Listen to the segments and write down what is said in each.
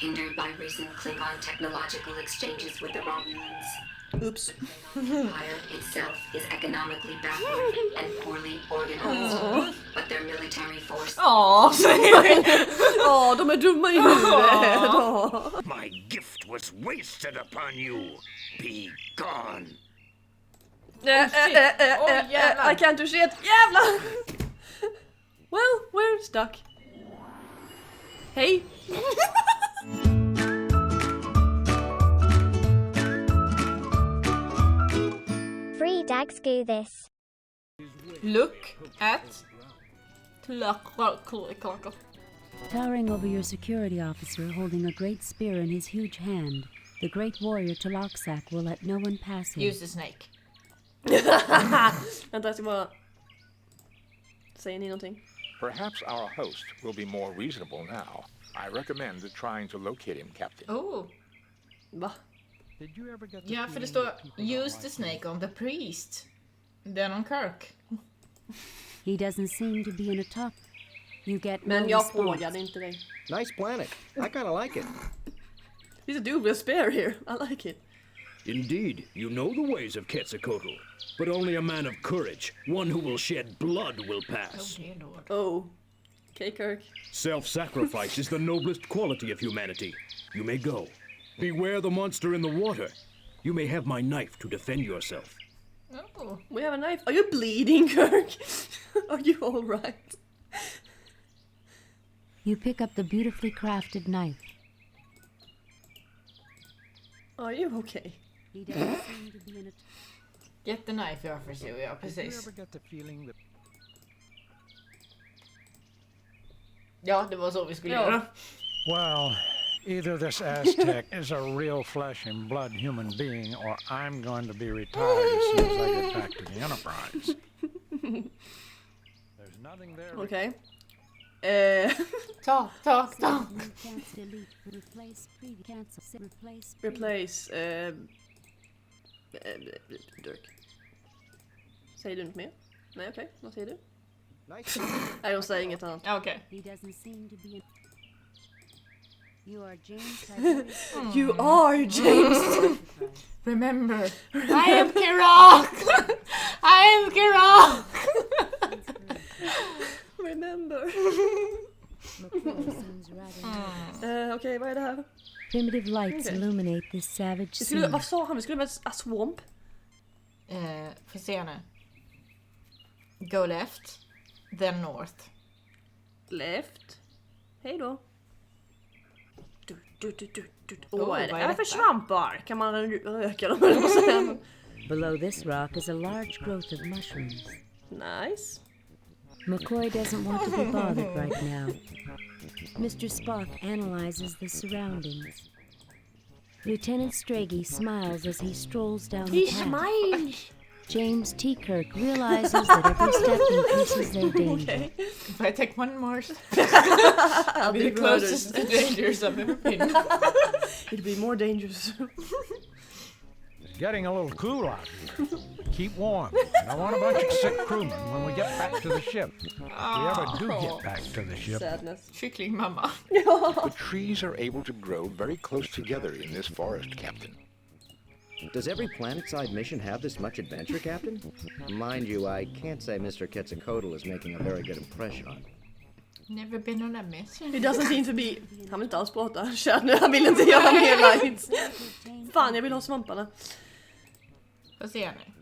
hindered by recent Klingon technological exchanges with the Romulans. Oops. The Empire itself is economically backward and poorly organized, but their military force... Ja, de är dumma i huvudet. My gift was wasted upon you. Be gone. I can't do shit. Jävlar! Well, we're stuck. Hej! Free Dagsgoo this. Look at Towering over your security officer, holding a great spear in his huge hand, the great warrior Talaksak will let no one pass him. Use the snake. Vänta, jag ska bara... Säger ni någonting? Perhaps our host will be more reasonable now. I recommend trying to locate him, Captain. Oh. Va? Ja, för det står use the snake on the priest. Den on Kirk. He doesn't seem to be in a talk. You get Men no jag response. frågade inte dig. Nice planet. I kind of like it. There's a dude with a spear here. I like it. Indeed, you know the ways of Quetzalcoatl, but only a man of courage, one who will shed blood, will pass. Dear Lord. Oh. Okay, Kirk. Self-sacrifice is the noblest quality of humanity. You may go. Beware the monster in the water. You may have my knife to defend yourself. Oh. We have a knife. Are you bleeding, Kirk? Are you all right? You pick up the beautifully crafted knife. Are you okay? He doesn't seem to be in a Get the knife he offers you, ja precis. Ja, det var så vi skulle göra. Well, either this Aztec is a real flesh and blood human being, or I'm going to be retired as soon as I get back to the Enterprise. There's nothing there. Okay. Talk. Cancel, delete, replace, cancel, replace. Replace. Dirk. Säger du inte mer? Nej, okej. Vad säger du? Nice. Nej, hon säger inget annat. Ja, okej. He doesn't seem to be in... You are James Tiberius. You are James! Remember, I am Kirk! I am Kirk! Remember. McCoy seems rather... Okej, vad är det här? Primitive lights Okay. illuminate this savage Vi skulle, scene. vad sa han? Vi skulle med a swamp? Får se nu. Go left, then north. Left. Hej då. Oh, Vad är det vad här är för detta? svampar? Kan man röka dem eller vad säger man? Below this rock is a large growth of mushrooms. Nice. McCoy doesn't want to be bothered right now. Mr. Spock analyzes the surroundings. Lieutenant Stragey smiles as he strolls down the path. Smile! James T. Kirk realizes that every step increases their danger. Okay. If I take one more step, I'll I'll be the closest to dangers I've ever been. It'd be more dangerous. It's getting a little cool out here. Keep warm. I don't want a bunch of sick crewmen when we get back to the ship. If we ever do get back to the ship. Sadness. Kyckling mamma. The trees are able to grow very close together in this forest, Captain. Does every planet-side mission have this much adventure, Captain? Mind you, I can't say Mr. Quetzalcoatl is making a very good impression on me. Never been on a mission. It doesn't seem to be... Han vill inte alls prata. Känner han vill inte göra mer lights. Fan, jag vill ha svamparna. Får se nu.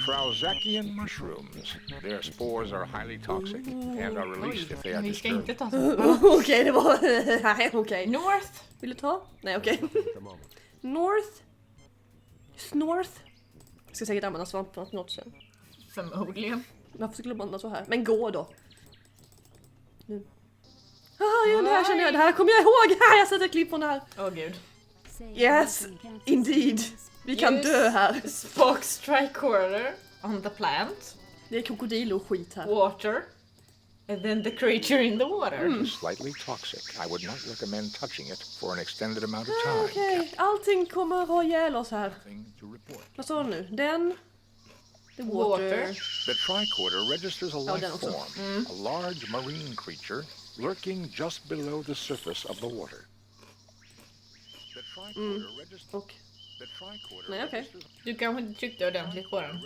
Trauzakian mushrooms. Their spores are highly toxic and are released if they are Vi ska disturbed. inte ta så. Okej, det var... Nej, okej. North. Vill du ta? Nej, okej. North. North. Jag ska säkert använda svamparna till något sen. Förmodligen. Varför skulle man så här? Men gå då. Nu. Ja, det här känner jag. Det här kommer jag ihåg. Jag sätter ett klipp från det här. Åh gud. Yes, indeed. Vi kan dö här. Spock's tricorder on the plant. Det är krokodil och skit här. Water. And then the creature in the water. Slightly toxic. I would not recommend touching it for an extended amount of time. Okej, allting kommer ha ihjäl oss här. Thing to report. Vad sa du nu? Den. The water. Water. The tricorder registers a life den också. form, a large marine creature lurking just below the surface of the water. Och... Nej, okej. Du kanske inte tryckte ordentligt på den.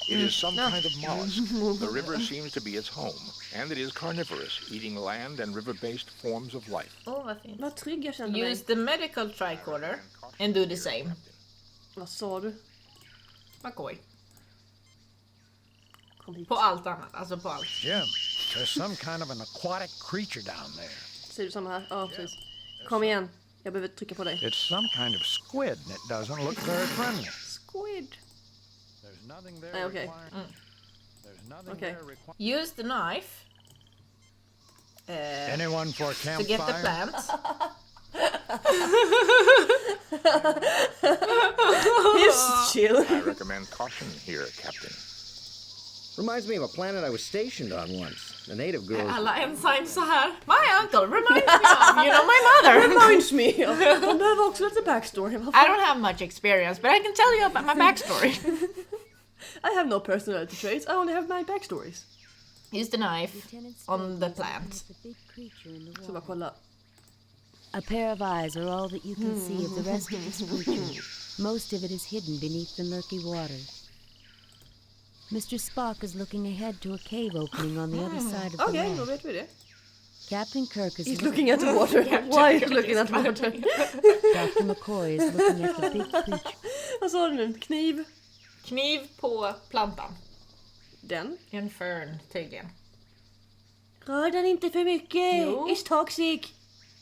It is some kind of mollusk. The river seems to be its home, and it is carnivorous, eating land and river-based forms of life. Vad fint. Vad trygg jag kände mig. Use the medical tricorder and do the same. Vad sa du? McCoy. Kom hit. På allt annat, alltså på allt. Jim, there's some kind of an aquatic creature down there. Säger du samma här? Ja, precis. Kom igen. Jag behöver trycka på dig. It's some kind of squid and it doesn't look very friendly. Squid. There's nothing there Nej, okej. There's nothing Okay. there requiring... Use the knife. Anyone for a To get the campfire? plant. He's chill. I recommend caution here, Captain. Reminds me of a planet I was stationed on once. The native girls... Alla ensigns så här. My uncle reminds me of, you know, my mother. Reminds me. De behöver också lite backstory. I don't have much experience, but I can tell you about my backstory. I have no personality traits. I only have my backstories. Use the knife Lieutenant on Strachey the is looking plant. at the big creature in the Så bara water. kolla. A pair of eyes are all that you can see of the rest of this creature. Most of it is hidden beneath the murky water. Mr. Spock is looking ahead to a cave opening on the other side of the Okej, då raft. vet vi det. Captain Kirk is He's looking at the water. Why is he looking at water? Dr. McCoy is looking at the big creature. Vad sa du nu? Kniv? Kniv på plantan. Den? En fern tydligen. Rör den inte för mycket. Jo. It's toxic.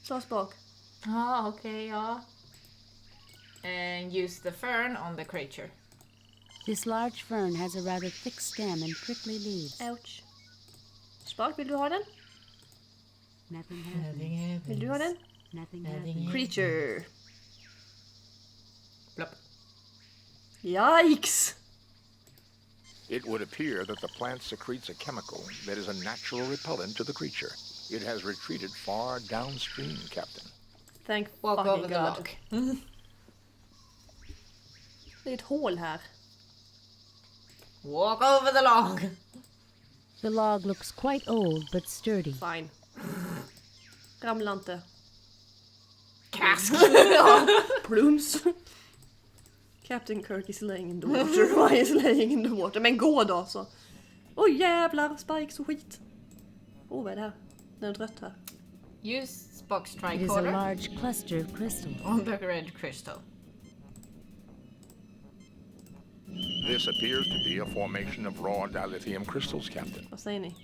Sa Spock. Okej, ja. And use the fern on the creature. This large fern has a rather thick stem and prickly leaves. Ouch. Spock, vill du ha den? Nothing happens. Vill du ha den? Nothing happens. Creature. Plopp. Yikes. It would appear that the plant secretes a chemical that is a natural repellent to the creature. It has retreated far downstream, Captain. Thank Walk fucking over the God. log. Det är ett hål här. Walk over the log. The log looks quite old but sturdy. Fine. Ramla inte. Kask. Plums. Captain Kirk is laying in the water. Why is laying in the water? Men gå då så. Oj jävlar, spikes och skit. Vad är det här? Det är rött här. Use Spock's It is a tricorder large cluster of crystals. on the red crystal. This appears to be a formation of raw dilithium crystals, Captain. Vad säger ni?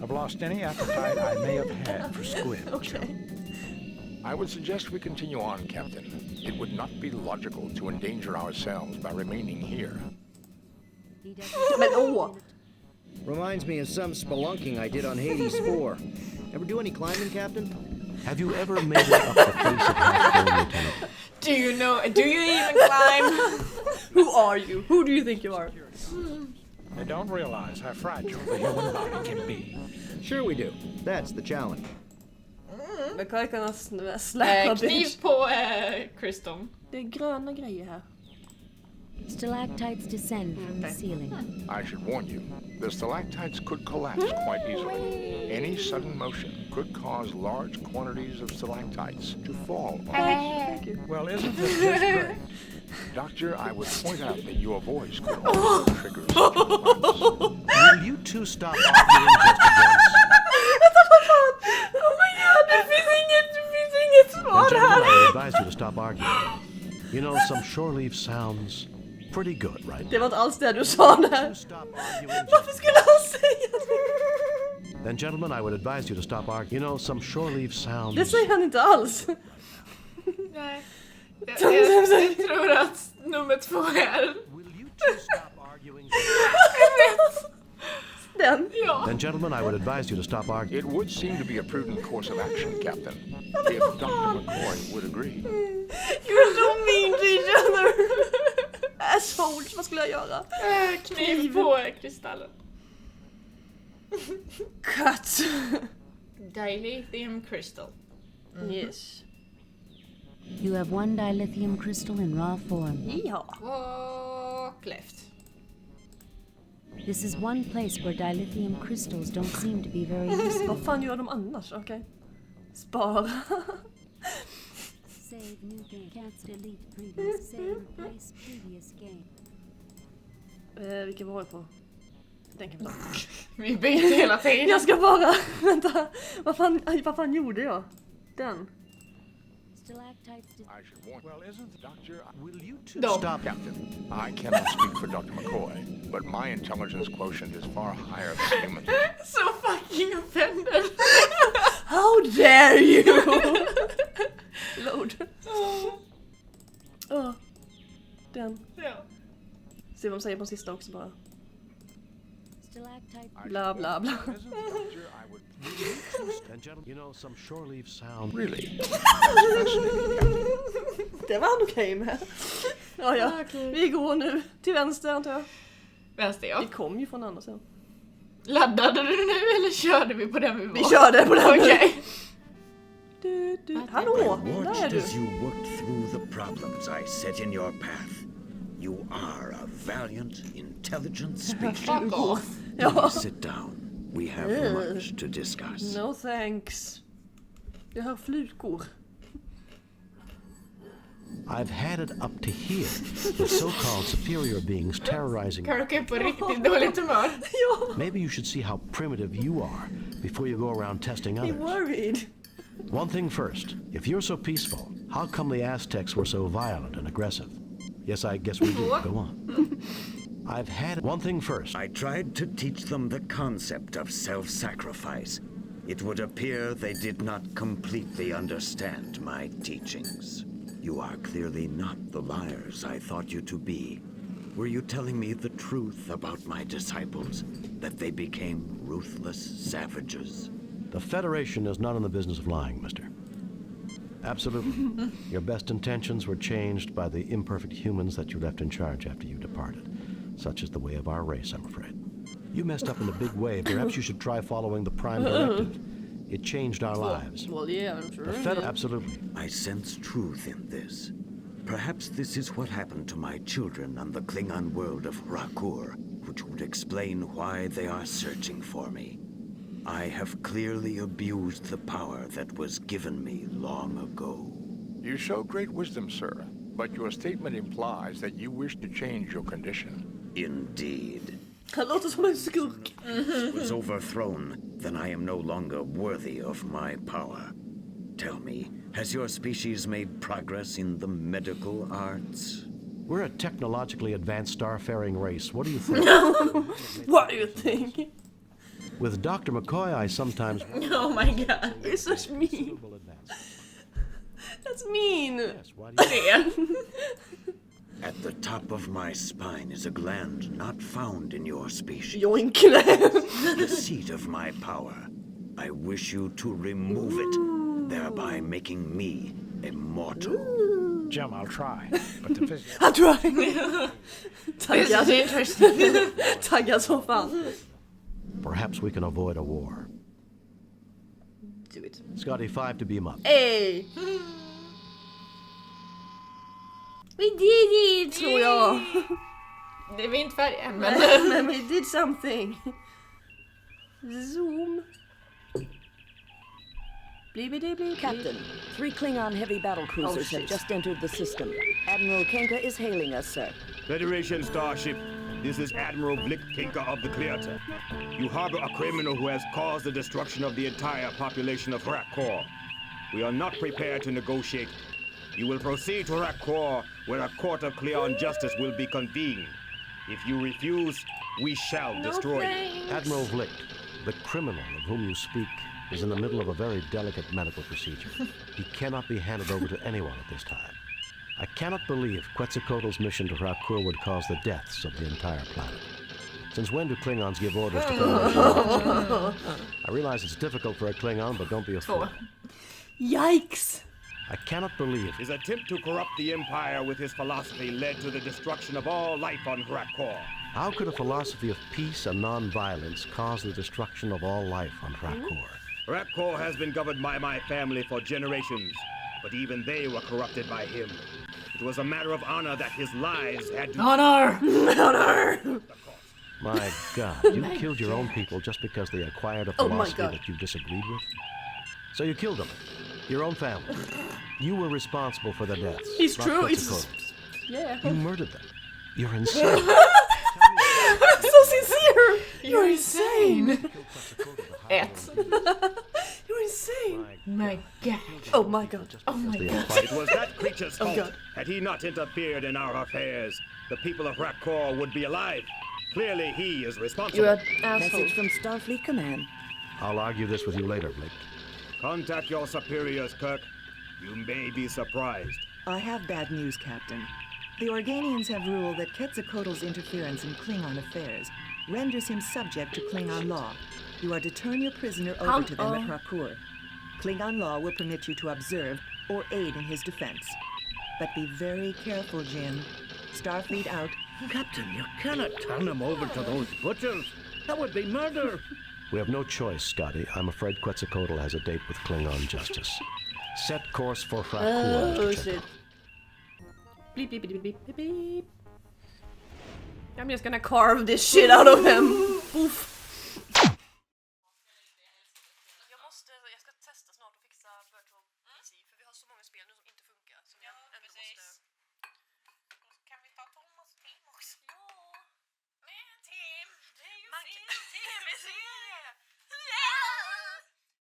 I've lost any appetite I may have had for squid. Okej. I would suggest we continue on, Captain. It would not be logical to endanger ourselves by remaining here. He doesn't Men åh! Reminds me of some spelunking I did on Hades 4. Ever do any climbing, Captain? Have you ever made it up the face of Half-Dome, Lieutenant? Do you even climb? Who are you? Who do you think you are? They don't realize how fragile the human body can be. Sure we do. That's the challenge. Men kan jag kunna släppa Kniv bitch? på crystal. Det är gröna grejer här. Stalactites descend from the ceiling. I should warn you, the stalactites could collapse quite easily. Any sudden motion could cause large quantities of stalactites to fall on us. Well, isn't this just great? Doctor, I would point out that your voice could also trigger such a collapse. Will you two stop arguing just once? Oh my god, det finns inget svar Gentlemen, I här! would advise you to stop arguing. You know, some shore leave sounds pretty good, right? Det var inte alls det du sa där. You stop arguing Varför just... skulle han säga det? Then, gentlemen, I would advise you to stop arguing. You know, some shore leave sounds... Det säger han inte alls. Nej. Jag tror att nummer 2 är... Will you two stop arguing? Den. Ja. Then, gentlemen, I would advise you to stop arguing. It would seem to be a prudent course of action, Captain, if Dr. McCoy would agree. You're so mean to each other. Assholes, vad skulle jag göra? Kniv på kristallen. Cut. Dilithium crystal. Yes. You have one dilithium crystal in raw form. Ja. Walk left. This is one place where dilithium crystals don't seem to be very useful. Vad fan gör de annars? Okej. Spara. Save new game. Can't delete previous. Save replace previous game. Vilken var jag på? Den kan vi ta. Vi byter hela tiden. Jag ska bara... Vänta. Vad fan gjorde jag? Den. Stalactites to... I should warn. Well, isn't the doctor? Will you two No. stop? Captain, I cannot speak for Dr. McCoy, but my intelligence quotient is far higher than human. So fucking offended. How dare you? Load. Den. Ja. Se vad de säger på sista också bara. Stalactite... Bla bla bla. Isn't the doctor? I would And gentlemen, you know, some shore leave sound. really. That's fascinating, Captain. Det var han okej med. Ja. Okej. Vi går nu till vänster antar jag. Vänster ja. Vi kom ju från andra sidan. Laddade du nu eller körde vi på den vi var? Vi körde på den. Okej. Hallå, där är Watched du. as you worked through the problems I set in your path. You are a valiant, intelligent species. Fuck off. Ja. Please sit down. We have much to discuss. No thanks. Jag hör flugor. I've had it up to here with so-called superior beings terrorizing. Kirk är på riktigt dåligt humör. Ja, Maybe you should see how primitive you are before you go around testing I'm others. worried. One thing first, if you're so peaceful, how come the Aztecs were so violent and aggressive? Yes, I guess we do. Go on. I've had one thing first. I tried to teach them the concept of self-sacrifice. It would appear they did not completely understand my teachings. You are clearly not the liars I thought you to be. Were you telling me the truth about my disciples? That they became ruthless savages? The Federation is not in the business of lying, mister. Absolutely. Your best intentions were changed by the imperfect humans that you left in charge after you departed. Such is the way of our race, I'm afraid. You messed up in a big way. Perhaps you should try following the Prime Directive. It changed our lives. Well, yeah, I'm sure. Absolutely. I sense truth in this. Perhaps this is what happened to my children on the Klingon world of Rakur, which would explain why they are searching for me. I have clearly abused the power that was given me long ago. You show great wisdom, sir, but your statement implies that you wish to change your condition. Indeed. Han låter som en skurk. Was overthrown, then I am no longer worthy of my power. Tell me, has your species made progress in the medical arts? We're a technologically advanced starfaring race. What do you think? What do you think? With Dr. McCoy, I sometimes... Oh my god. You're such mean. That's mean. Yes, why do you... At the top of my spine is a gland not found in your species. Yoink. The seat of my power. I wish you to remove it, thereby making me immortal. Jim, I'll try. But the physics... I'll try. This is interesting. Taggad som fan. Perhaps we can avoid a war. Do it. Scotty 5 to beam up. Hey! We did it, tror jag. Det är vi inte färdiga än, men... Men we did something. Zoom. Captain, 3 Klingon heavy battle cruisers have just entered the system. Admiral Kenka is hailing us, sir. Federation Starship, this is Admiral Blick Kinka of the Clearta. You harbor a criminal who has caused the destruction of the entire population of Rakkor. We are not prepared to negotiate. You will proceed to Rakkor, where a court of Cleon justice will be convened. If you refuse, we shall destroy you. Admiral Blick, the criminal of whom you speak, is in the middle of a very delicate medical procedure. He cannot be handed over to anyone at this time. I cannot believe Quetzalcoatl's mission to Rakur would cause the deaths of the entire planet. Since when do Klingons give orders to Federation? I realize it's difficult for a Klingon, but don't be a fool. Yikes! I cannot believe His attempt to corrupt the Empire with his philosophy led to the destruction of all life on Rakkor. how could a philosophy of peace and non-violence cause the destruction of all life on Rakkor? Rakkor has been governed by my family for generations, but even they were corrupted by him. It was a matter of honor that his lies had to... Honor! Honor! My God, you killed your own people just because they acquired a philosophy that you disagreed with? So you killed them. Your own family. You were responsible for their deaths. It's not true. It's Quetzalcoatl's. yeah. You murdered them. You're insane. I'm so sincere. You're insane. You're insane. My God. Oh my God. Oh my God. It was that creature's Oh, fault. God. Had he not interfered in our affairs, the people of Rakor would be alive. Clearly, he is responsible. You're an asshole. Message from Starfleet Command. I'll argue this with you later, Blake. Contact your superiors, Kirk. You may be surprised. I have bad news, Captain. The Organians have ruled that Quetzalcoatl's interference in Klingon affairs renders him subject to Klingon law. You are to turn your prisoner over to them at Rakor. Klingon law will permit you to observe or aid in his defense. But be very careful, Jim. Starfleet out. Captain, you cannot turn him over to those butchers. That would be murder. We have no choice, Scotty. I'm afraid Quetzalcoatl has a date with Klingon justice. Set course for Rakor. Oh shit. Bleep, bleep, bleep, bleep, bleep, bleep. I'm just gonna carve this shit out of him. Oof. Jag ska testa snart och fixa virtual PC, för vi har så många spel nu som inte funkar. Som jag ändå måste